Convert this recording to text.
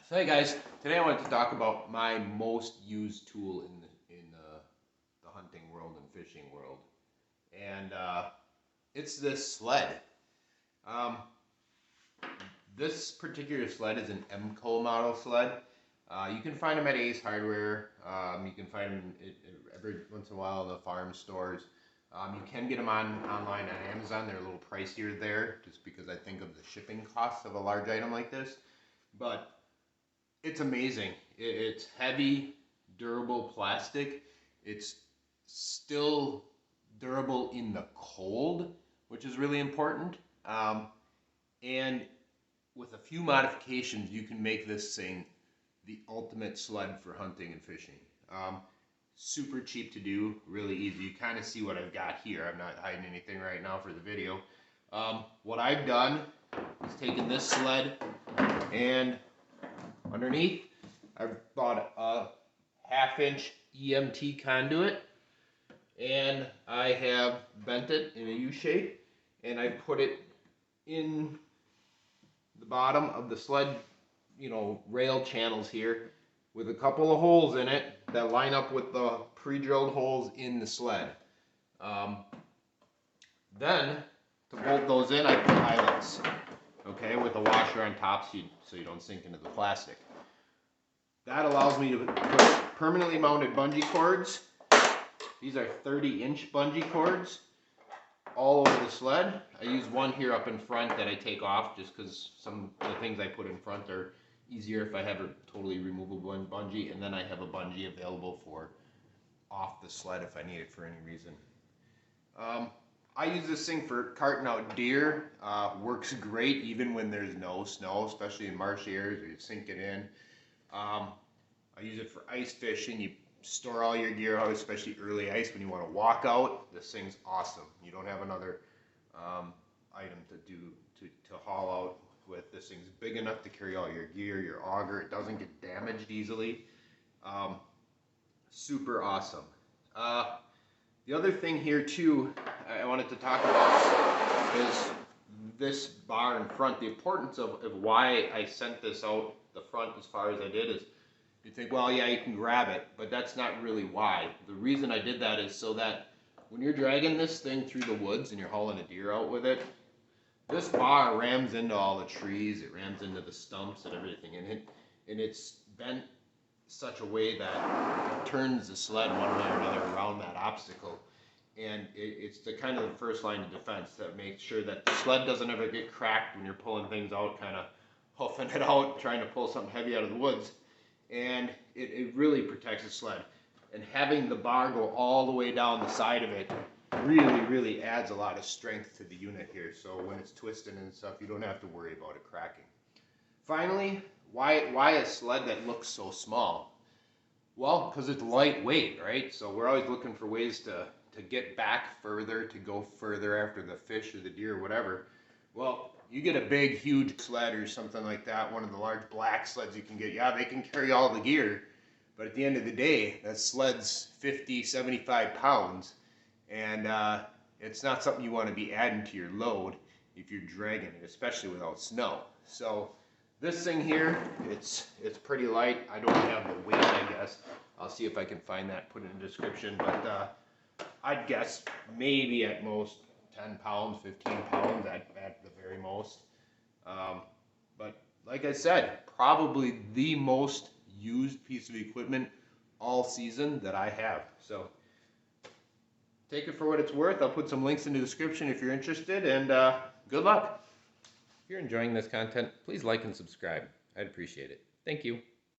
So hey guys, today I wanted to talk about my most used tool in the hunting world and fishing world, and it's this sled. Um, this particular sled is an MCO model sled. You can find them at Ace Hardware. You can find them every once in a while in the farm stores. You can get them online on Amazon. They're a little pricier there, just because I think of the shipping costs of a large item like this, but it's amazing. It's heavy, durable plastic. It's still durable in the cold, which is really important. And with a few modifications, you can make this thing the ultimate sled for hunting and fishing. Super cheap to do, really easy. You kind of see what I've got here. I'm not hiding anything right now for the video. What I've done is taken this sled, and underneath I've bought a 1/2-inch EMT conduit, and I have bent it in a U shape, and I put it in the bottom of the sled, rail channels here, with a couple of holes in it that line up with the pre-drilled holes in the sled. Then to bolt those in, I put eyelets, okay, with a washer on top so you don't sink into the plastic. That allows me to put permanently mounted bungee cords. These are 30-inch bungee cords all over the sled. I use one here up in front that I take off just because some of the things I put in front are easier if I have a totally removable bungee, and then I have a bungee available for off the sled if I need it for any reason. I use this thing for carting out deer. Works great even when there's no snow, especially in marshy areas where you sink it in. I use it for ice fishing. You store all your gear out, especially early ice when you want to walk out. This thing's awesome. You don't have another item to haul out with. This thing's big enough to carry all your gear, your auger. It doesn't get damaged easily. Super awesome. The other thing here too I wanted to talk about is this bar in front. The importance of why I sent this out the front as far as I did is, you think, well, yeah, you can grab it, but that's not really why. The reason I did that is so that when you're dragging this thing through the woods and you're hauling a deer out with it, this bar rams into all the trees, it rams into the stumps and everything, and it's bent such a way that it turns the sled one way or another around that obstacle. And it's the kind of the first line of defense that makes sure that the sled doesn't ever get cracked when you're pulling things out, kind of hoofing it out, trying to pull something heavy out of the woods. And it really protects the sled. And having the bar go all the way down the side of it really adds a lot of strength to the unit here. So when it's twisting and stuff, you don't have to worry about it cracking. Finally, why a sled that looks so small? Well, because it's lightweight, right? So we're always looking for ways to get back further, to go further after the fish or the deer or whatever. Well, you get a big, huge sled or something like that, one of the large black sleds you can get. Yeah, they can carry all the gear, but at the end of the day, that sled's 50, 75 pounds, and it's not something you want to be adding to your load if you're dragging it, especially without snow. So this thing here, it's pretty light. I don't have the weight, I guess. I'll see if I can find that, put it in the description, but I'd guess maybe at most 10 pounds, 15 pounds at the very most. But like I said, probably the most used piece of equipment all season that I have. So take it for what it's worth. I'll put some links in the description if you're interested, and good luck. If you're enjoying this content, please like and subscribe. I'd appreciate it. Thank you.